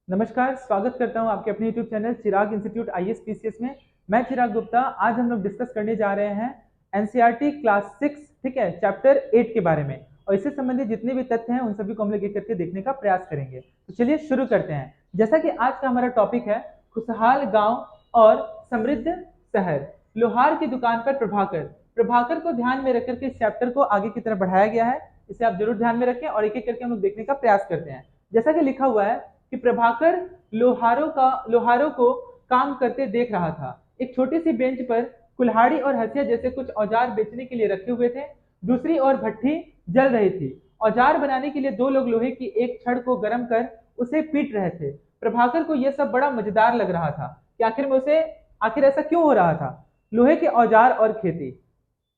नमस्कार, स्वागत करता हूं आपके अपने YouTube चैनल चिराग इंस्टीट्यूट आईएएस पीसीएस में। मैं चिराग गुप्ता। आज हम लोग डिस्कस करने जा रहे हैं एनसीईआरटी क्लास 6, ठीक है, चैप्टर 8 के बारे में। और इससे संबंधित जितने भी तथ्य हैं उन सभी को हम लोग एक करके देखने का प्रयास करेंगे। तो चलिए शुरू करते हैं। जैसा कि आज का हमारा टॉपिक है खुशहाल गांव और समृद्ध शहर, लोहार की दुकान पर प्रभाकर। प्रभाकर को ध्यान में रखकर के इस चैप्टर को आगे की तरफ बढ़ाया गया है। इसे आप जरूर ध्यान में रखें और एक एक करके हम लोग देखने का प्रयास करते हैं। जैसा कि लिखा हुआ है कि प्रभाकर लोहारों को काम करते देख रहा था। एक छोटी सी बेंच पर कुल्हाड़ी और हथिया जैसे कुछ औजार बेचने के लिए रखे हुए थे। दूसरी ओर भट्ठी जल रही थी। औजार बनाने के लिए दो लोग लोहे की एक छड़ को गर्म कर उसे पीट रहे थे। प्रभाकर को यह सब बड़ा मजेदार लग रहा था कि आखिर ऐसा क्यों हो रहा था। लोहे के औजार और खेती।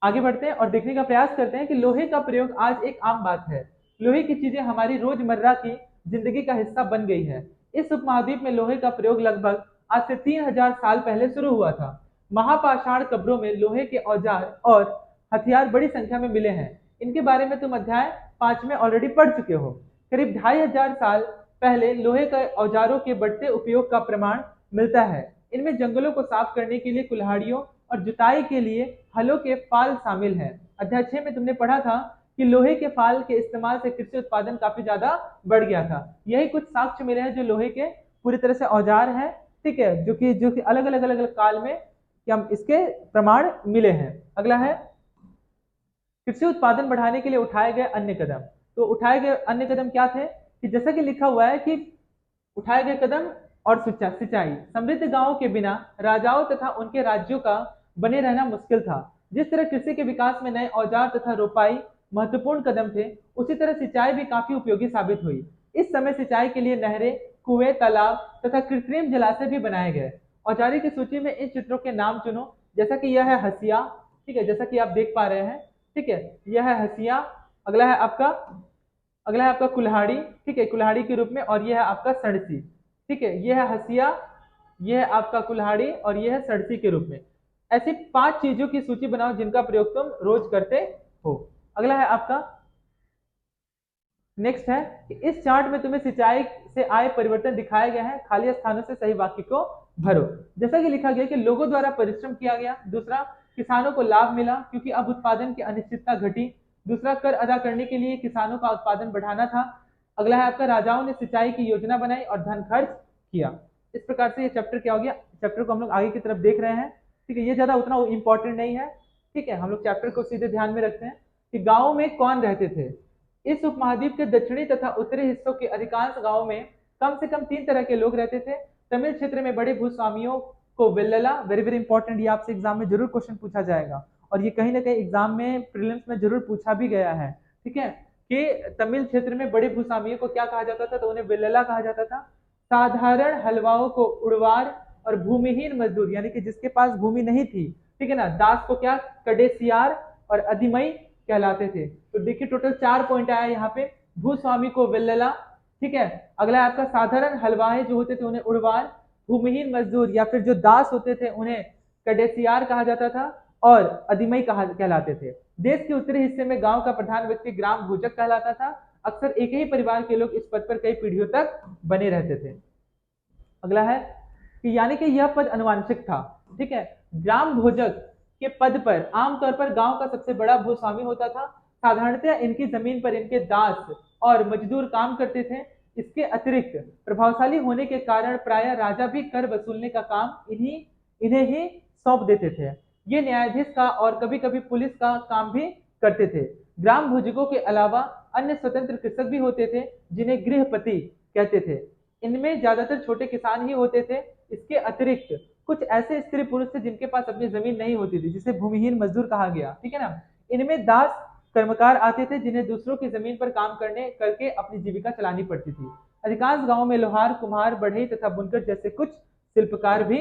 आगे बढ़ते हैं और देखने का प्रयास करते हैं कि लोहे का प्रयोग आज एक आम बात है। लोहे की चीजें हमारी रोजमर्रा की जिंदगी का हिस्सा बन गई है। इस उपमहाद्वीप में लोहे का प्रयोग लगभग आज से 3000 साल पहले शुरू हुआ था। महापाषाण कब्रों में लोहे के औजार और हथियार बड़ी संख्या में मिले हैं। इनके बारे में तुम अध्याय 5 में ऑलरेडी पढ़ चुके हो। करीब 2500 साल पहले लोहे के औजारों के बढ़ते उपयोग का प्रमाण मिलता है। इनमें जंगलों को साफ करने के लिए कुल्हाड़ियों और जुताई के लिए हलों के फाल शामिल हैं। अध्याय 6 में तुमने पढ़ा था कि लोहे के फाल के इस्तेमाल से कृषि उत्पादन काफी ज्यादा बढ़ गया था। यही कुछ साक्ष्य मिले हैं जो लोहे के पूरी तरह से औजार हैं, ठीक है, जो कि अलग अलग काल में कि हम इसके प्रमाण मिले हैं। अगला है कृषि उत्पादन बढ़ाने के लिए उठाए गए अन्य कदम। तो उठाए गए अन्य कदम क्या थे कि जैसा कि लिखा हुआ है कि उठाए गए कदम और सिंचाई। समृद्ध गांवों के बिना राजाओं तथा उनके राज्यों का बने रहना मुश्किल था। जिस तरह कृषि के विकास में नए औजार तथा रोपाई महत्वपूर्ण कदम थे, उसी तरह सिंचाई भी काफी उपयोगी साबित हुई। इस समय सिंचाई के लिए नहरें, कुएं, तालाब तथा कृत्रिम जलाशय भी बनाए गए। औजारी की सूची में इन चित्रों के नाम चुनो। जैसा कि यह है हसिया, ठीक है, जैसा कि आप देख पा रहे हैं, ठीक है, यह है हसिया। अगला है आपका अगला है आपका कुल्हाड़ी, ठीक है, कुल्हाड़ी के रूप में। और यह है आपका सड़सी, ठीक है, यह है हसिया, यह है आपका कुल्हाड़ी और यह है सड़सी के रूप में। ऐसी 5 चीजों की सूची बनाओ जिनका प्रयोग तुम रोज करते हो। अगला है आपका नेक्स्ट है कि इस चार्ट में तुम्हें सिंचाई से आए परिवर्तन दिखाए गए हैं। खाली स्थानों से सही वाक्य को भरो। जैसा कि लिखा गया कि लोगों द्वारा परिश्रम किया गया। दूसरा, किसानों को लाभ मिला क्योंकि अब उत्पादन की अनिश्चितता घटी। दूसरा, कर अदा करने के लिए किसानों का उत्पादन बढ़ाना था। अगला है आपका राजाओं ने सिंचाई की योजना बनाई और धन खर्च किया। इस प्रकार से ये चैप्टर क्या हो गया, चैप्टर को हम लोग आगे की तरफ देख रहे हैं, ठीक है। ये ज्यादा उतना इंपॉर्टेंट नहीं है, ठीक है। हम लोग चैप्टर को सीधे ध्यान में रखते हैं कि गाँव में कौन रहते थे। इस उपमहाद्वीप के दक्षिणी तथा उत्तरी हिस्सों के अधिकांश गांवों में कम से कम 3 तरह के लोग रहते थे। तमिल क्षेत्र में बड़े भूस्वामियों को वेल्लला, वेरी वेरी इंपॉर्टेंट, ये आपसे एग्जाम में जरूर क्वेश्चन पूछा जाएगा और ये कहीं ना कहीं एग्जाम में प्रीलिम्स में जरूर पूछा भी गया है, ठीक है, कि तमिल क्षेत्र में बड़े भूस्वामियों को क्या कहा जाता था, तो उन्हें वेल्लला कहा जाता था। साधारण हलवाओं को उड़वार और भूमिहीन मजदूर यानी कि जिसके पास भूमि नहीं थी, ठीक है ना, दास को क्या कडेसियार और अधिमई कहलाते थे। तो देखिए टोटल 4 पॉइंट आया यहाँ पे। भूस्वामी को वेल्लला, ठीक है। अगला है आपका साधारण हलवाई जो होते थे उन्हें उड़वार, भूमिहीन मजदूर या फिर जो दास होते थे उन्हें कडेसियार कहा जाता था और अधिमई कहा कहलाते थे। देश के उत्तरी हिस्से में गांव का प्रधान व्यक्ति ग्राम भोजक कहलाता था। अक्सर एक ही परिवार के लोग इस पद पर कई पीढ़ियों तक बने रहते थे। अगला है कि यानी कि यह पद अनुवांशिक था, ठीक है। ग्राम भोजक के पद पर आमतौर पर गांव का सबसे बड़ा भूस्वामी होता था। साधारणतः इनकी जमीन पर इनके दास और मजदूर काम करते थे। इसके अतिरिक्त प्रभावशाली होने के कारण प्राय राजा भी कर वसूलने का काम इन्हें ही सौंप देते थे। ये न्यायाधीश का और कभी कभी पुलिस का काम भी करते थे। ग्राम भोजकों के अलावा अन्य स्वतंत्र कृषक भी होते थे जिन्हें गृहपति कहते थे। इनमें ज्यादातर छोटे किसान ही होते थे। इसके अतिरिक्त कुछ ऐसे स्त्री पुरुष थे जिनके पास अपनी जमीन नहीं होती थी, जिसे भूमिहीन मजदूर कहा गया, ठीक है ना। इनमें दास कर्मकार आते थे जिन्हें दूसरों की जमीन पर काम करने करके अपनी जीविका चलानी पड़ती थी। अधिकांश गांवों में लोहार, कुम्हार, बढ़ई तथा बुनकर जैसे कुछ शिल्पकार भी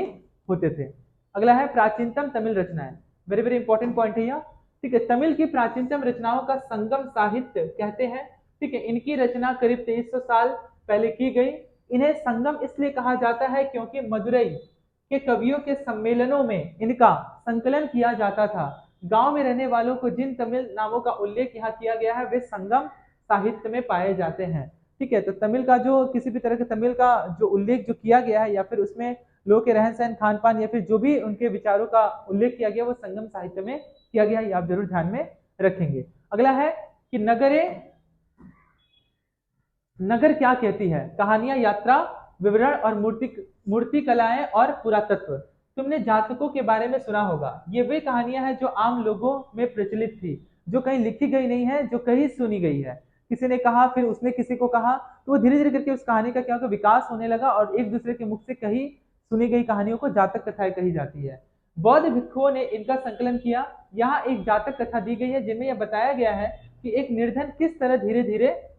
होते थे। अगला है प्राचीनतम तमिल रचनाएं। वेरी वेरी इंपॉर्टेंट पॉइंट है यह, ठीक है। तमिल की प्राचीनतम रचनाओं का संगम साहित्य कहते हैं, ठीक है। इनकी रचना करीब 2300 साल पहले की गई। इन्हें संगम इसलिए कहा जाता है क्योंकि मदुरई के कवियों के सम्मेलनों में इनका संकलन किया जाता था। गांव में रहने वालों को जिन तमिल नामों का उल्लेख यहाँ किया गया है वे संगम साहित्य में पाए जाते हैं। ठीक है। तो तमिल का जो किसी भी तरह के तमिल का जो उल्लेख जो किया गया है या फिर उसमें लोगों के रहन सहन खान पान या फिर जो भी उनके विचारों का उल्लेख किया गया वो संगम साहित्य में किया गया, ये आप जरूर ध्यान में रखेंगे। अगला है कि नगरे नगर क्या कहती है, कहानियां, यात्रा विवरण और मूर्ति कलाएं और पुरातत्व। तुमने जातकों के बारे में सुना होगा, ये वे कहानियां हैं जो आम लोगों में प्रचलित थी, जो कहीं लिखी गई नहीं है, जो कहीं सुनी गई है। किसी ने कहा, फिर उसने किसी को कहा, तो वो धीरे धीरे करके उस कहानी का क्या होगा, विकास होने लगा और एक दूसरे के मुख से कही सुनी गई कहानियों को जातक कथाएं कही जाती है। बौद्ध भिक्षुओं ने इनका संकलन किया। यहाँ एक जातक कथा दी गई है जिनमें यह बताया गया है कि एक निर्धन किस तरह धीरे धीरे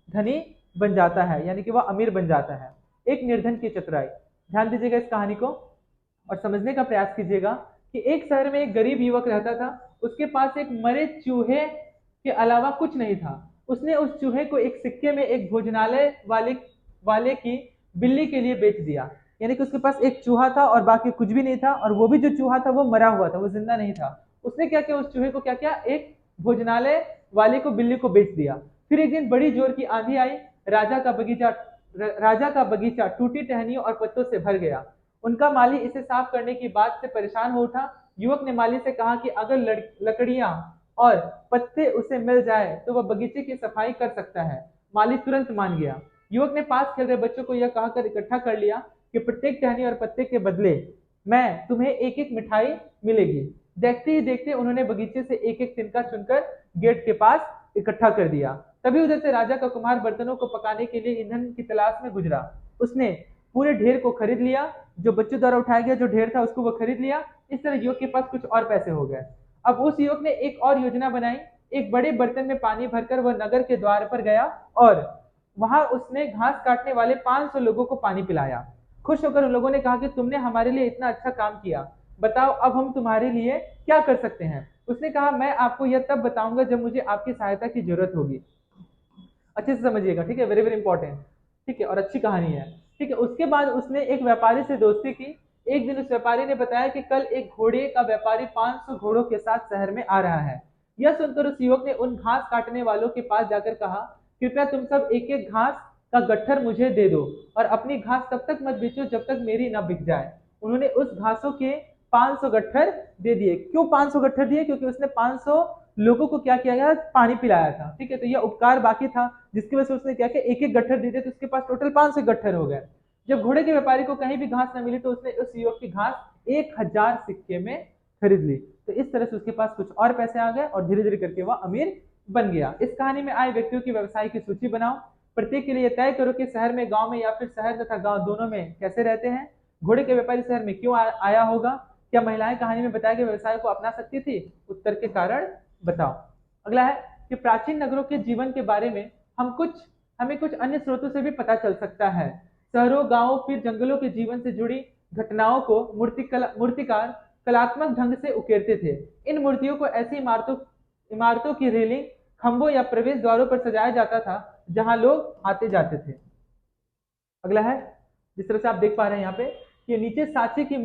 धनी बन जाता है, यानी कि वह अमीर बन जाता है। एक निर्धन की चतुराई, ध्यान दीजिएगा इस कहानी को और समझने का प्रयास कीजिएगा कि एक शहर में एक गरीब युवक रहता था। उसके पास एक मरे चूहे के अलावा कुछ नहीं था। उसने उस चूहे को एक सिक्के में एक भोजनालय वाले की बिल्ली के लिए बेच दिया। यानी कि उसके पास एक चूहा था और बाकी कुछ भी नहीं था, और वो भी जो चूहा था वो मरा हुआ था, वो जिंदा नहीं था। उसने क्या किया, उस चूहे को क्या किया, एक भोजनालय वाले को बिल्ली को बेच दिया। फिर एक दिन बड़ी जोर की आंधी आई। राजा का बगीचा टूटी टहनियों और पत्तों से भर गया। उनका माली इसे साफ करने की बात से परेशान हो उठा। युवक ने माली से कहा कि अगर लकड़ियां और पत्ते उसे मिल जाए तो वह बगीचे की सफाई कर सकता है। माली तुरंत मान गया। युवक ने पास खेल रहे बच्चों को यह कहकर इकट्ठा कर लिया कि प्रत्येक टहनी और पत्ते के बदले मैं तुम्हें एक एक मिठाई मिलेगी। देखते ही देखते उन्होंने बगीचे से एक एक तिनका चुनकर गेट के पास इकट्ठा कर दिया। तभी उधर से राजा का कुम्हार बर्तनों को पकाने के लिए ईंधन की तलाश में गुजरा। उसने पूरे ढेर को खरीद लिया, जो बच्चों द्वारा उठाया गया जो ढेर था उसको वो खरीद लिया। इस तरह युवक के पास कुछ और पैसे हो गए। अब उस युवक ने एक और योजना बनाई। एक बड़े बर्तन में पानी भरकर वह नगर के द्वार पर गया और वहां उसने घास काटने वाले 500 लोगों को पानी पिलाया। खुश होकर उन लोगों ने कहा कि तुमने हमारे लिए इतना अच्छा काम किया, बताओ अब हम तुम्हारे लिए क्या कर सकते हैं। उसने कहा, मैं आपको यह तब बताऊंगा जब मुझे आपकी सहायता की जरूरत होगी। अच्छे से समझिएगा, ठीक है, वेरी वेरी इंपॉर्टेंट। ठीक है, और अच्छी कहानी है। ठीक है, उसके बाद उसने एक व्यापारी से दोस्ती की। एक दिन उस व्यापारी ने बताया कि कल एक घोड़े का व्यापारी 500 घोड़ों के साथ शहर में आ रहा है। यह सुनकर उस युवक ने उन घास काटने वालों के पास जाकर कहा, कृपया तुम सब एक एक घास का गट्ठर मुझे दे दो और अपनी घास तब तक मत बेचो जब तक मेरी न बिक जाए। उन्होंने उस घासों के 500 गट्ठर दे दिए। क्यों 500 गट्ठर दिए? क्योंकि उसने 500 लोगों को क्या किया गया, पानी पिलाया था। ठीक है, तो यह उपकार बाकी था जिसकी वजह से उसने क्या किया, एक एक गट्ठर दे दिए, तो उसके पास टोटल 500 गट्ठर हो गए। जब घोड़े के व्यापारी को कहीं भी घास न मिली तो उसने उस युवक की घास 1000 सिक्के में खरीद ली। तो इस तरह से उसके पास कुछ और पैसे आ गए और धीरे धीरे करके वह अमीर बन गया। इस कहानी में आए व्यक्तियों की व्यवसाय की सूची बनाओ। प्रत्येक के लिए तय करो कि शहर में, गांव में या फिर शहर तथा गांव दोनों में कैसे रहते हैं। घोड़े के व्यापारी शहर में क्यों आया होगा? क्या महिलाएं कहानी में बताए गए व्यवसाय को अपना सकती थी? उत्तर के कारण बताओ। अगला है कि प्राचीन नगरों के जीवन के बारे में हमें कुछ अन्य स्रोतों से भी पता चल सकता है। शहरों, गांवों, फिर जंगलों के जीवन से जुड़ी घटनाओं को मूर्तिकार कलात्मक ढंग से उकेरते थे। इन मूर्तियों को ऐसी इमारतों की रेलिंग, खंभों या प्रवेश द्वारों पर सजाया जाता था जहां लोग आते जाते थे। अगला है, जिस तरह से आप देख पा रहे हैं यहाँ पे कि नीचे सांची की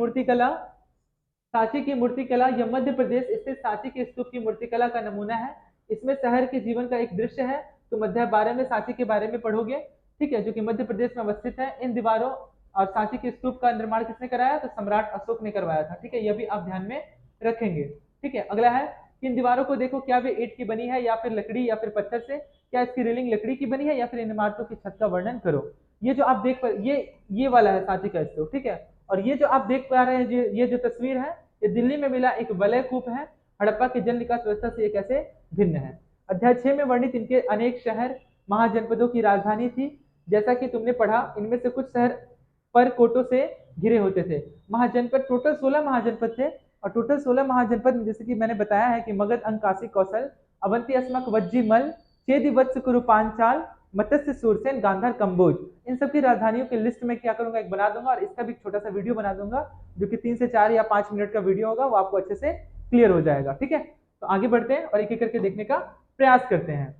मूर्तिकला यह मध्य प्रदेश स्थित सांची के स्तूप की मूर्तिकला का नमूना है। इसमें शहर के जीवन का एक दृश्य है। तो अध्याय 12 में सांची के बारे में पढ़ोगे, ठीक है, जो कि मध्य प्रदेश में अवस्थित है। इन दीवारों और सांची के स्तूप का निर्माण किसने कराया? तो सम्राट अशोक ने करवाया था। ठीक है, यह भी आप ध्यान में रखेंगे। ठीक है, अगला है कि इन दीवारों को देखो, क्या वे ईंट की बनी है या फिर लकड़ी या फिर पत्थर से? क्या इसकी रेलिंग लकड़ी की बनी है या फिर इन इमारतों की छत का वर्णन करो। ये जो आप देख पा ये वाला है सांची का स्तूप। ठीक है, और ये जो आप देख पा रहे हैं, ये जो तस्वीर है, ये दिल्ली में मिला एक वलय कूप है। हड़प्पा की जन विकास व्यवस्था से ये कैसे भिन्न है। अध्याय 6 में वर्णित इनके अनेक शहर महाजनपदों की राजधानी थी। जैसा कि तुमने पढ़ा, इनमें से कुछ शहर पर कोटों से घिरे होते थे। महाजनपद टोटल 16 महाजनपद थे, और टोटल 16 महाजनपद में जैसे कि मैंने बताया है कि मगध, अंक, काशी, कौशल, अवंती, अस्मक, वज्जी, मल, चेदि, वत्स, कुरु, पांचाल, मत्स्य, सूरसेन, गांधार, कंबोज, इन सबकी राजधानियों की लिस्ट में क्या करूंगा, एक बना दूंगा और इसका भी छोटा सा वीडियो बना दूंगा, जो कि 3 से 4 या 5 मिनट का वीडियो होगा, वो आपको अच्छे से क्लियर हो जाएगा। ठीक है, तो आगे बढ़ते हैं और एक एक करके देखने का प्रयास करते हैं।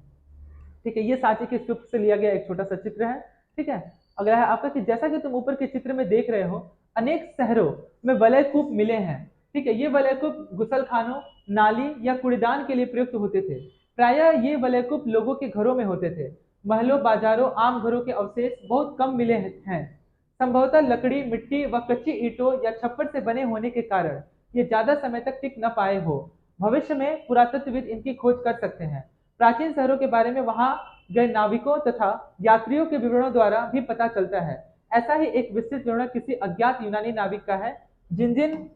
ठीक है, ये सांची के स्तूप से लिया गया एक छोटा सा चित्र है। ठीक है, अगला है आपका कि जैसा कि तुम ऊपर के चित्र में देख रहे हो, अनेक शहरों में वलय कूप मिले हैं। ठीक है, ये वलय कूप गुसलखानों, नाली या कूड़ेदान के लिए प्रयुक्त होते थे। प्रायः ये वलय कूप लोगों के घरों में होते थे। महलों, बाजारों, आम घरों के अवशेष बहुत कम मिले हैं। संभवतः लकड़ी, मिट्टी व कच्ची ईंटों या छप्पर से बने होने के कारण ये ज्यादा समय तक टिक न पाए हो। भविष्य में पुरातत्वविद इनकी खोज कर सकते हैं। प्राचीन शहरों के बारे में वहां गए नाविकों तथा यात्रियों के विवरणों द्वारा भी पता चलता है। ऐसा ही एक विस्तृत विवरण किसी अज्ञात यूनानी नाविक का है, जिन जिन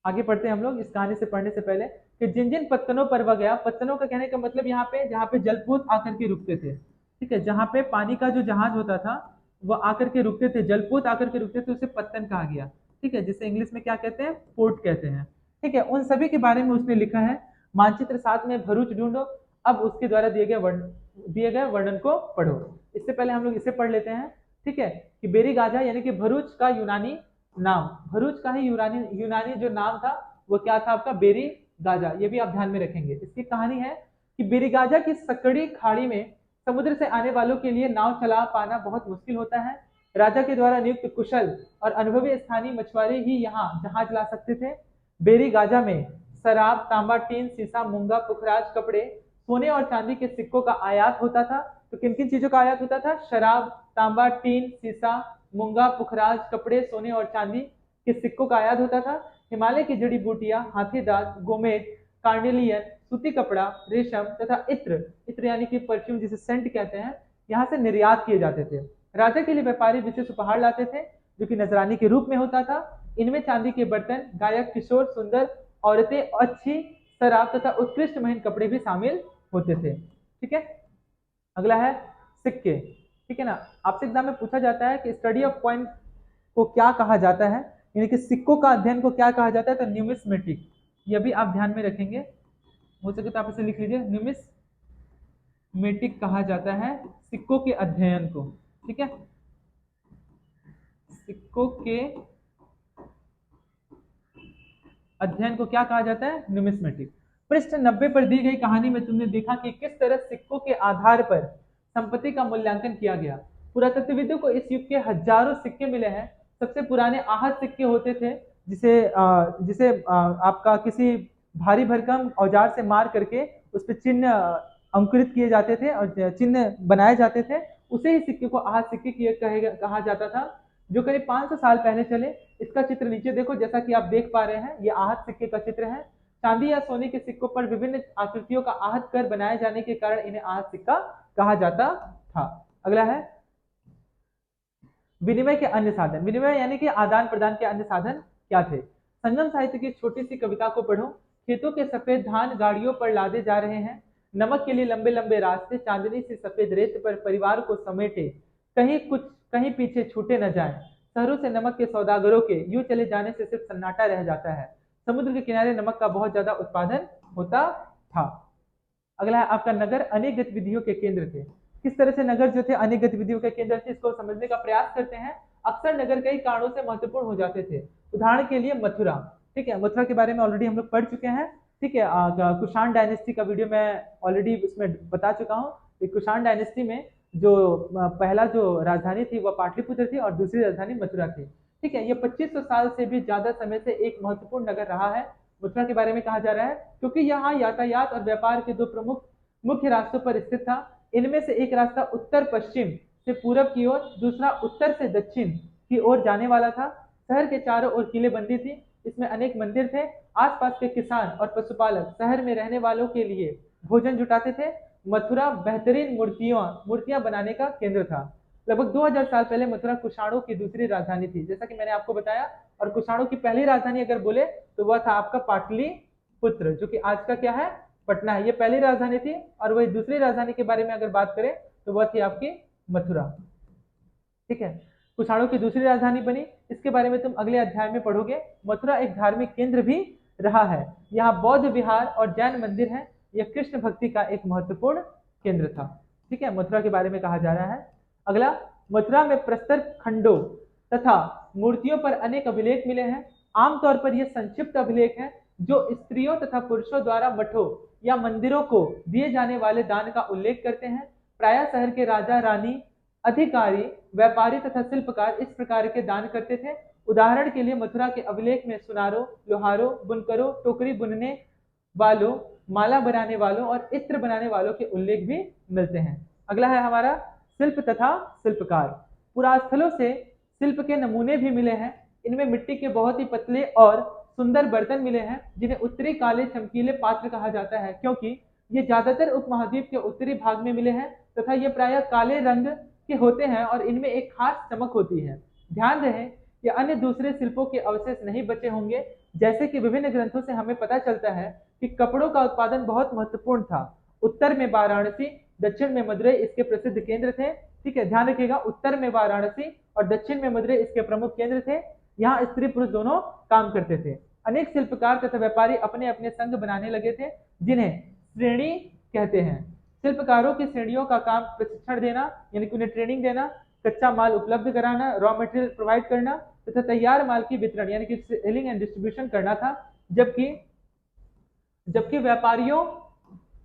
आगे पढ़ते हैं हम लोग इस कहानी से पढ़ने से पहले कि जिन जिन पत्तनों पर वह गया। पत्तनों का कहने का मतलब यहाँ पे जहाँ पे जलपूत आकर के रुकते थे, ठीक है, जहाँ पे पानी का जो जहाज होता था वह आकर के रुकते थे, जलपूत आकर के रुकते थे, उसे पत्तन कहा गया। ठीक है, जिसे इंग्लिश में क्या कहते हैं, पोर्ट कहते हैं। ठीक है, उन सभी के बारे में उसने लिखा है। मानचित्र 7 में भरूच ढूंढो। अब उसके द्वारा दिए गए वर्णन को पढ़ो। इससे पहले हम लोग इसे पढ़ लेते हैं। ठीक है, कि बेरी गाजा यानी कि भरूच का यूनानी नाम, भरूच का ही यूनानी यूनानी जो नाम था वो क्या था आपका, बेरी गाजा। ये भी आप ध्यान में रखेंगे। इसकी कहानी है कि बेरी गाजा की सकड़ी खाड़ी में समुद्र से आने वालों के लिए नाव चला पाना बहुत मुश्किल होता है। राजा के द्वारा नियुक्त कुशल और अनुभवी स्थानीय मछुआरे ही यहाँ जहाज ला सकते थे। बेरी गाजा में शराब, तांबा, टीन, सीसा, मूंगा, पुखराज, कपड़े, सोने और चांदी के सिक्कों का आयात होता था। तो किन किन चीजों का आयात होता था, शराब, तांबा, टीन, सीसा, मूंगा, पुखराज, कपड़े, सोने और चांदी के सिक्कों का आयात होता था। हिमालय की जड़ी बूटियां, हाथी दांत, गोमेद, कार्नेलियन, सूती कपड़ा, रेशम तथा इत्र, इत्र यानी कि परफ्यूम जिसे सेंट कहते हैं, यहाँ से निर्यात किए जाते थे। राजा के लिए व्यापारी विशेष उपहार लाते थे जो कि नजरानी के रूप में होता था। इनमें चांदी के बर्तन, गायक, किशोर, सुंदर औरतें, अच्छी शराब तथा उत्कृष्ट महीन कपड़े भी शामिल होते थे। ठीक है, अगला है सिक्के। ठीक है ना, आपसे एग्जाम में पूछा जाता है कि स्टडी ऑफ कॉइन को क्या कहा जाता है, यानी कि सिक्कों का अध्ययन को क्या कहा जाता है, तो न्यूमिस्मेटिक। ये भी आप ध्यान में रखेंगे, हो सके तो आप इसे लिख लीजिए, न्यूमिस्मेटिक कहा जाता है सिक्कों के अध्ययन को। ठीक है, सिक्कों के अध्ययन को क्या कहा जाता है, न्यूमिस्मेटिक। पृष्ठ 90 पर दी गई कहानी में तुमने देखा कि किस तरह सिक्कों के आधार पर संपत्ति का मूल्यांकन किया गया। पुरातत्वविदों को इस युग के हजारों सिक्के मिले हैं। सबसे पुराने आहत सिक्के होते थे, जिसे आपका किसी भारी भरकम औजार से मार करके उस पर चिन्ह अंकुरित किए जाते थे और चिन्ह बनाए जाते थे। उसे ही सिक्के को आहत सिक्के कहा जाता था, जो करीब 500 साल पहले चले। इसका चित्र नीचे देखो, जैसा कि आप देख पा रहे हैं, ये आहत सिक्के का चित्र है। चांदी या सोने के सिक्कों पर विभिन्न आकृतियों का आहत कर बनाए जाने के कारण इन्हें आहत सिक्का कहा जाता था। अगला है विनिमय के अन्य साधन। विनिमय यानी कि आदान प्रदान के अन्य साधन क्या थे। संगम साहित्य की छोटी सी कविता को पढ़ो। खेतों के सफेद धान गाड़ियों पर लादे जा रहे हैं। नमक के लिए लंबे लंबे रास्ते, चांदनी से सफेद रेत पर परिवार को समेटे, कहीं पीछे छूटे न जाए। शहरों से नमक के सौदागरों के यूं चले जाने से सिर्फ सन्नाटा रह जाता है। समुद्र के किनारे नमक का बहुत ज्यादा उत्पादन होता था। अगला है आपका नगर अनेक गतिविधियों के केंद्र थे। किस तरह से नगर जो थे अनेक गतिविधियों के केंद्र थे, इसको समझने का प्रयास करते हैं। अक्सर नगर कई कारणों से महत्वपूर्ण हो जाते थे। उदाहरण के लिए मथुरा। ठीक है, मथुरा के बारे में ऑलरेडी हम लोग पढ़ चुके हैं। ठीक है, कुषाण डायनेस्टी का वीडियो मैं ऑलरेडी उसमें बता चुका हूँ कि कुषाण डायनेस्टी में जो पहला जो राजधानी थी वह पाटलिपुत्र थी और दूसरी राजधानी मथुरा थी। ठीक है, ये 2500 साल से भी ज्यादा समय से एक महत्वपूर्ण नगर रहा है। मथुरा के बारे में कहा जा रहा है क्योंकि यहाँ यातायात और व्यापार के दो प्रमुख मुख्य रास्तों पर स्थित था। इनमें से एक रास्ता उत्तर पश्चिम से पूरब की ओर, दूसरा उत्तर से दक्षिण की ओर जाने वाला था। शहर के चारों ओर किलेबंदी थी। इसमें अनेक मंदिर थे। आसपास के किसान और पशुपालक शहर में रहने वालों के लिए भोजन जुटाते थे। मथुरा बेहतरीन मूर्तियां बनाने का केंद्र था। लगभग 2000 साल पहले मथुरा कुषाणों की दूसरी राजधानी थी, जैसा कि मैंने आपको बताया। और कुषाणों की पहली राजधानी अगर बोले तो वह था आपका पाटलिपुत्र, जो कि आज का क्या है, पटना है। ये पहली राजधानी थी। और वही दूसरी राजधानी के बारे में अगर बात करें तो वह थी आपकी मथुरा। ठीक है, कुषाणों की दूसरी राजधानी बनी। इसके बारे में तुम अगले अध्याय में पढ़ोगे। मथुरा एक धार्मिक केंद्र भी रहा है। यहाँ बौद्ध विहार और जैन मंदिर है। यह कृष्ण भक्ति का एक महत्वपूर्ण केंद्र था। ठीक है, मथुरा के बारे में कहा जा रहा है। अगला, मथुरा में प्रस्तर खंडों तथा मूर्तियों पर अनेक अभिलेख मिले हैं। आमतौर पर यह संक्षिप्त अभिलेख है जो स्त्रियों तथा पुरुषों द्वारा मठों या मंदिरों को दिए जाने वाले दान का उल्लेख करते हैं। प्रायः शहर के राजा, रानी, अधिकारी, व्यापारी तथा शिल्पकार इस प्रकार के दान करते थे। उदाहरण के लिए मथुरा के अभिलेख में सुनारों, लोहारों, बुनकरों, टोकरी बुनने वालों, माला बनाने वालों और इत्र बनाने वालों के उल्लेख भी मिलते हैं। अगला है हमारा शिल्प तथा शिल्पकार। पुरास्थलों से शिल्प के नमूने भी मिले हैं। इनमें मिट्टी के बहुत ही पतले और सुंदर बर्तन मिले हैं, जिन्हें उत्तरी काले चमकीले पात्र कहा जाता है, क्योंकि ये ज्यादातर उपमहाद्वीप के उत्तरी भाग में मिले हैं तथा ये प्रायः काले रंग के होते हैं और इनमें एक खास चमक होती है। ध्यान रहे कि अन्य दूसरे शिल्पों के अवशेष नहीं बचे होंगे। जैसे कि विभिन्न ग्रंथों से हमें पता चलता है कि कपड़ों का उत्पादन बहुत महत्वपूर्ण था। उत्तर में वाराणसी, दक्षिण में मदुरई इसके प्रसिद्ध केंद्र थे। ठीक है, ध्यान रखिएगा, उत्तर में वाराणसी और दक्षिण में मदुरई इसके प्रमुख केंद्र थे। यहाँ स्त्री पुरुष दोनों काम करते थे। अनेक शिल्पकार तथा व्यापारी अपने अपने संघ बनाने लगे थे, जिन्हें श्रेणी कहते हैं। शिल्पकारों की श्रेणियों का काम प्रशिक्षण देना, यानी कि उन्हें ट्रेनिंग देना, कच्चा माल उपलब्ध कराना, रॉ मटेरियल प्रोवाइड करना तथा तैयार माल की वितरण यानी कि सेलिंग एंड डिस्ट्रीब्यूशन करना था। जबकि जबकि व्यापारियों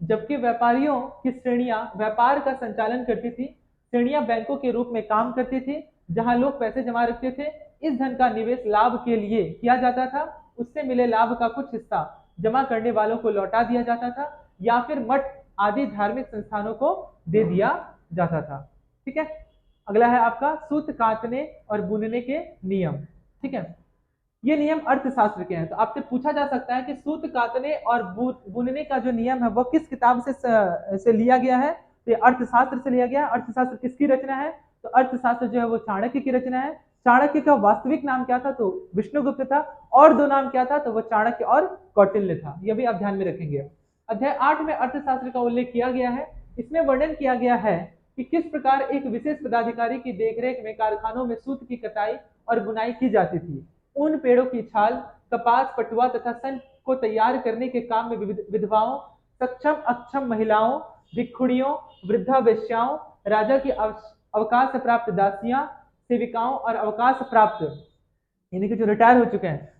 जबकि व्यापारियों की श्रेणियां व्यापार का संचालन करती थी। श्रेणियां बैंकों के रूप में काम करती थी, जहां लोग पैसे जमा रखते थे। इस धन का निवेश लाभ के लिए किया जाता था। उससे मिले लाभ का कुछ हिस्सा जमा करने वालों को लौटा दिया जाता था या फिर मठ आदि धार्मिक संस्थानों को दे दिया जाता था। ठीक है, अगला है आपका सूत काटने और बुनने के नियम। ठीक है, ये नियम अर्थशास्त्र के हैं। तो आपसे पूछा जा सकता है कि सूत काटने और बुनने का जो नियम है वो किस किताब से लिया गया है। तो ये अर्थशास्त्र से लिया गया है। अर्थशास्त्र किसकी रचना है? तो अर्थशास्त्र जो है वो चाणक्य की रचना है। चाणक्य का वास्तविक नाम क्या था? तो विष्णुगुप्त था। और दो नाम क्या था? तो वो चाणक्य और कौटिल्य था। यह भी आप ध्यान में रखेंगे। अध्याय 8 में अर्थशास्त्र का उल्लेख किया गया है। इसमें वर्णन किया गया है कि किस प्रकार एक विशेष पदाधिकारी की देखरेख में कारखानों में सूत की कटाई और बुनाई की जाती थी। उन पेड़ों की छाल, कपास, पटुआ तथा सन को तैयार करने के काम में विधवाओं, सक्षम अक्षम महिलाओं, भिक्षुणियों, वृद्धा वेश्याओं, राजा की अवकाश प्राप्त दासियां, सेविकाओं और अवकाश प्राप्त यानी कि जो रिटायर हो चुके हैं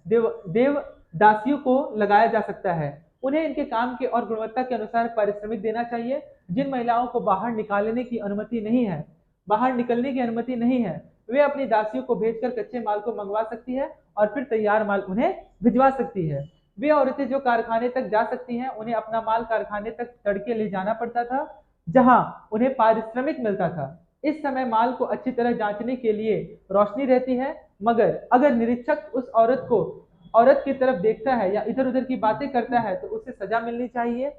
देव दासियों को लगाया जा सकता है। उन्हें इनके काम के और गुणवत्ता के अनुसार पारिश्रमिक देना चाहिए। जिन महिलाओं को बाहर निकलने की अनुमति नहीं है, वे अपनी दासियों को भेजकर कच्चे माल को मंगवा सकती है और फिर तैयार माल उन्हें भिजवा सकती है। वे औरतें जो कारखाने तक जा सकती हैं, उन्हें अपना माल कारखाने तक तड़के ले जाना पड़ता था, जहां उन्हें पारिश्रमिक मिलता था। इस समय माल को अच्छी तरह जांचने के लिए रोशनी रहती है, मगर अगर निरीक्षक उस औरत की तरफ देखता है या इधर उधर की बातें करता है तो उसे सजा मिलनी चाहिए।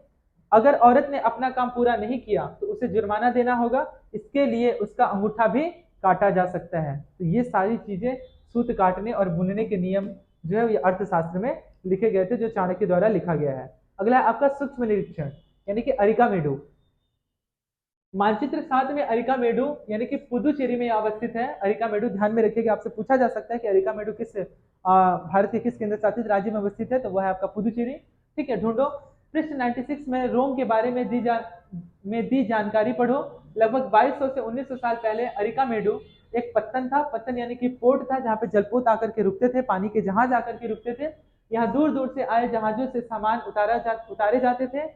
अगर औरत ने अपना काम पूरा नहीं किया तो उसे जुर्माना देना होगा। इसके लिए उसका अंगूठा भी काटा जा सकता है। तो ये सारी चीजें सूत काटने और बुनने के नियम जो है ये अर्थशास्त्र में लिखे गए थे, जो चाणक्य द्वारा लिखा गया है। अगला है आपका सूक्ष्म निरीक्षण यानी कि अरिकामेडु। मानचित्र 7 में अरिकामेडु यानी कि पुदुचेरी में अवस्थित है। अरिकामेडु ध्यान में रखिएगा, आपसे पूछा जा सकता है कि अरिकामेडु किस भारत के किस केंद्र शासित राज्य में अवस्थित है, तो वह है आपका पुदुचेरी। ठीक है, ढूंढो। पृष्ठ 96 में रोम के बारे में दी जानकारी पढ़ो। लगभग 2200 से 1900 साल पहले अरिकामेडु एक पत्तन था। पत्तन यानी कि पोर्ट था, जहाँ पे जलपोत आकर के रुकते थे, पानी के जहाज आकर के रुकते थे। यहाँ दूर दूर से आए जहाजों से सामान उतारे जाते थे।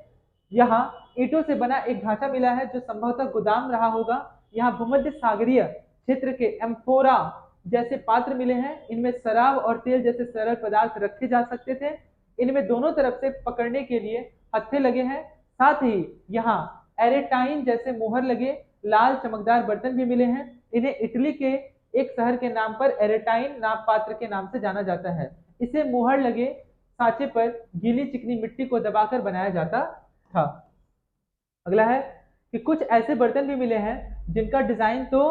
यहाँ ईंटों से बना एक ढांचा मिला है जो संभवतः गोदाम रहा होगा। यहाँ भूमध्य सागरीय क्षेत्र के एम्फोरा जैसे पात्र मिले हैं। इनमें शराब और तेल जैसे सरल पदार्थ रखे जा सकते थे। इनमें दोनों तरफ से पकड़ने के लिए हत्थे लगे हैं। साथ ही यहाँ एरेटाइन जैसे मोहर लगे लाल चमकदार बर्तन भी मिले हैं। इन्हें इटली के एक शहर के नाम पर एरेटाइन नाम पात्र के नाम से जाना जाता है। इसे मोहर लगे सांचे पर गीली चिकनी मिट्टी को दबाकर बनाया जाता था। अगला है कि कुछ ऐसे बर्तन भी मिले हैं जिनका डिजाइन तो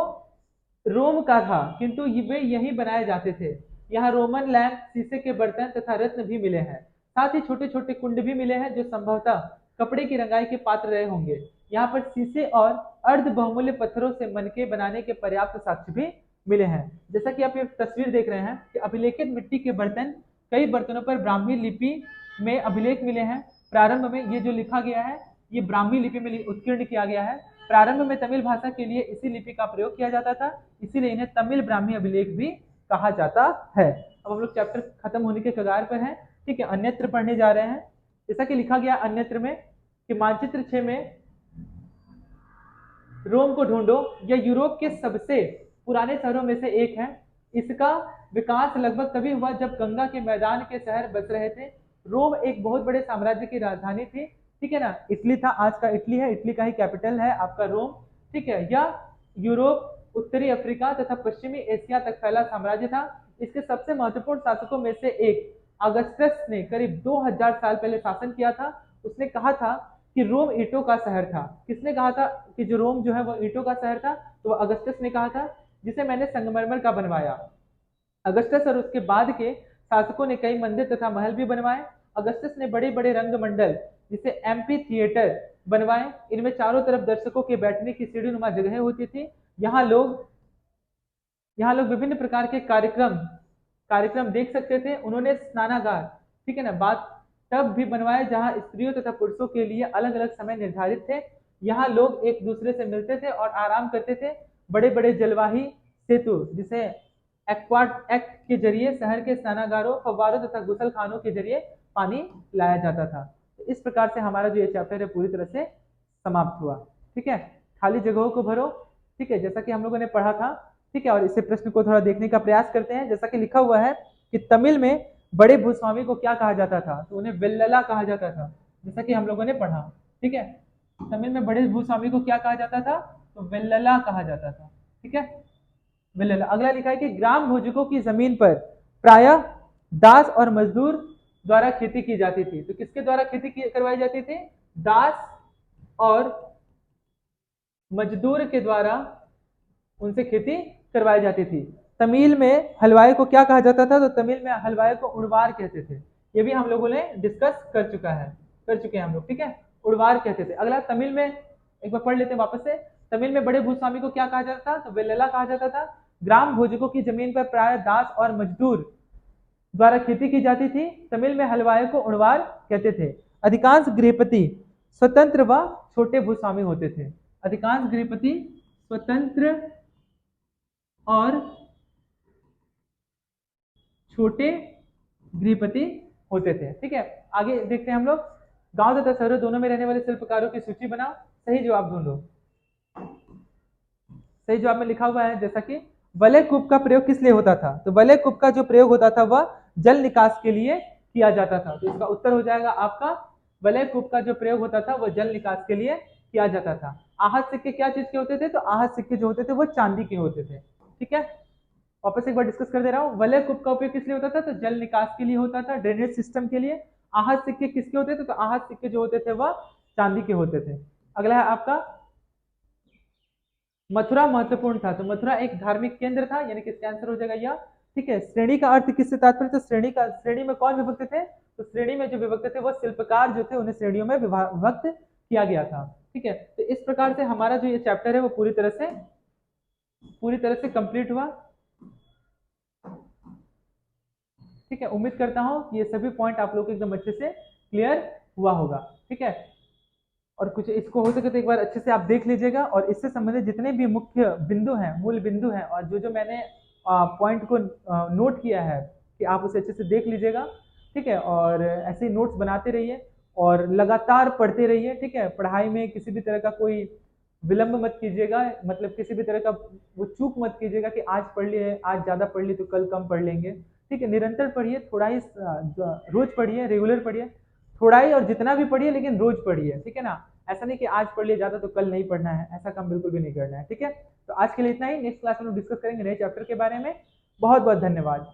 रोम का था, किंतु वे यही बनाए जाते थे। यहाँ रोमन लैंप, शीशे के बर्तन तथा रत्न भी मिले हैं। साथ ही छोटे छोटे कुंड भी मिले हैं जो संभवतः कपड़े की रंगाई के पात्र रहे होंगे। यहाँ पर शीशे और अर्ध बहुमूल्य पत्थरों से मनके बनाने के पर्याप्त साक्ष्य भी मिले हैं। जैसा कि आप ये तस्वीर देख रहे हैं कि अभिलेखित मिट्टी के बर्तन, कई बर्तनों पर ब्राह्मी लिपि में अभिलेख मिले हैं। प्रारंभ में ये जो लिखा गया है ये ब्राह्मी लिपि में उत्कीर्ण किया गया है। प्रारंभ में तमिल भाषा के लिए इसी लिपि का प्रयोग किया जाता था, इसीलिए इन्हें तमिल ब्राह्मी अभिलेख भी कहा जाता है। अब हम लोग चैप्टर खत्म होने के कगार पर हैं। ठीक है, अन्यत्र पढ़ने जा रहे हैं। जैसा कि लिखा गया अन्यत्र में कि मानचित्र 6 में रोम को ढूंढो। यह यूरोप के सबसे पुराने शहरों में से एक है। इसका विकास लगभग तभी हुआ जब गंगा के मैदान के शहर बस रहे थे। रोम एक बहुत बड़े साम्राज्य की राजधानी थी। ठीक है ना। इटली था, आज का इटली है, इटली का ही कैपिटल है आपका रोम, ठीक है। यह यूरोप, उत्तरी अफ्रीका तथा पश्चिमी एशिया तक फैला साम्राज्य था। इसके सबसे महत्वपूर्ण शासकों में से एक अगस्टस ने करीब 2000 साल पहले शासन किया था। उसने कहा था कि रोम ईंटों का शहर था। किसने कहा था कि जो रोम जो है वो ईंटों का शहर था? तो अगस्टस ने कहा था, जिसे मैंने संगमरमर का बनवाया। अगस्टस और उसके बाद के शासकों ने कई मंदिर तथा महल भी बनवाए। अगस्टस ने बड़े बड़े रंगमंडल जिसे एम्पी थिएटर बनवाए। इनमें चारों तरफ दर्शकों के बैठने की सीढ़ीनुमा जगह होती थी। यहाँ लोग यहाँ लोग विभिन्न प्रकार के कार्यक्रम कार्यक्रम देख सकते थे। उन्होंने स्नानागार, ठीक है ना, बात टब भी बनवाए जहां स्त्रियों तथा पुरुषों के लिए अलग अलग समय निर्धारित थे। यहाँ लोग एक दूसरे से मिलते थे और आराम करते थे। बड़े बड़े जलवाही सेतु जिसे एक्वाट एक्ट के जरिए शहर के स्नानागारों, फव्वारों तथा गुसल खानों के जरिए पानी लाया जाता था। तो इस प्रकार से हमारा जो ये चैप्टर है पूरी तरह से समाप्त हुआ। ठीक है, खाली जगहों को भरो। ठीक है, जैसा कि हम लोगों ने पढ़ा था। ठीक है, और इसे प्रश्न को थोड़ा देखने का प्रयास करते हैं। जैसा कि लिखा हुआ है कि तमिल में बड़े भूस्वामी को क्या कहा जाता था? तो उन्हें वेल्लला कहा जाता था, जैसा कि हम लोगों ने पढ़ा। ठीक है, तमिल में बड़े भूस्वामी को क्या कहा जाता था? तो वेल्लला कहा जाता था। ठीक है, वेल्लला। अगला लिखा है कि ग्राम भोजकों की जमीन पर प्रायः दास और मजदूर द्वारा खेती की जाती थी। तो किसके द्वारा खेती करवाई जाती थी? दास और मजदूर के द्वारा उनसे खेती करवाई जाती थी। तमिल में हलवाई को क्या कहा जाता था? तो तमिल में हलवाई को उड़वार कहते थे। ये भी हम लोगों ने डिस्कस कर चुके हैं हम लोग। ठीक है, उड़वार कहते थे। अगला तमिल में एक बार पढ़ लेते हैं वापस से। तमिल में बड़े भूस्वामी को क्या कहा जाता था? तो वेल्लला कहा जाता था। ग्राम भोजकों की जमीन पर प्राय दास और मजदूर द्वारा खेती की जाती थी। तमिल में हलवाई को उड़वार कहते थे। अधिकांश गृहपति स्वतंत्र व छोटे भूस्वामी होते थे। अधिकांश गृहपति स्वतंत्र और छोटे गृहपति होते थे। ठीक है, आगे देखते हैं हम लोग। गांव तथा शहरों दोनों में रहने वाले शिल्पकारों की सूची बनाओ, सही जवाब ढूंढो। सही जवाब में लिखा हुआ है जैसा कि वलय कूप का प्रयोग किस लिए होता था? तो वलय कूप का जो प्रयोग होता था वह जल निकास के लिए किया जाता था। तो इसका उत्तर हो जाएगा आपका वलय कूप का जो प्रयोग होता था वह जल निकास के लिए किया जाता था। आहत सिक्के क्या चीज के होते थे? तो आहत सिक्के जो होते थे वो चांदी के होते थे। ठीक है, वापस एक बार डिस्कस कर दे रहा हूँ। वलय कूप का उपयोग किस लिए होता था? तो जल निकास के लिए होता था, ड्रेनेज सिस्टम के लिए। आहत सिक्के किसके होते थे? तो आहत सिक्के जो होते थे वह चांदी के होते थे। अगला है आपका मथुरा महत्वपूर्ण था। तो मथुरा एक धार्मिक केंद्र था, यानी कि इसका आंसर हो जाएगा यह। ठीक है, श्रेणी का अर्थ किससे तात्पर्य? तो श्रेणी में कौन विभक्त थे? तो श्रेणी में जो विभक्त थे वो शिल्पकार जो थे, उन्हें श्रेणियों में विभक्त किया गया था। ठीक है, तो इस प्रकार से हमारा जो ये चैप्टर है वो पूरी तरह से कंप्लीट हुआ। ठीक है, उम्मीद करता हूं कि ये सभी पॉइंट आप लोग को एकदम अच्छे से क्लियर हुआ होगा। ठीक है, और कुछ इसको हो सके तो एक बार अच्छे से आप देख लीजिएगा, और इससे संबंधित जितने भी मुख्य बिंदु हैं, मूल बिंदु हैं, और जो जो मैंने पॉइंट को नोट किया है, कि आप उसे अच्छे से देख लीजिएगा। ठीक है, और ऐसे ही नोट्स बनाते रहिए और लगातार पढ़ते रहिए। ठीक है, पढ़ाई में किसी भी तरह का कोई विलंब मत कीजिएगा, मतलब किसी भी तरह का वो चूक मत कीजिएगा कि आज पढ़ लिए, आज ज़्यादा पढ़ लिए तो कल कम पढ़ लेंगे। ठीक है, निरंतर पढ़िए, थोड़ा ही रोज पढ़िए, रेगुलर पढ़िए, थोड़ा ही और जितना भी पढ़िए लेकिन रोज पढ़िए। ठीक है ना, ऐसा नहीं कि आज पढ़ लिया ज्यादा तो कल नहीं पढ़ना है, ऐसा काम बिल्कुल भी नहीं करना है। ठीक है, तो आज के लिए इतना ही। नेक्स्ट क्लास में हम डिस्कस करेंगे नए चैप्टर के बारे में। बहुत बहुत धन्यवाद।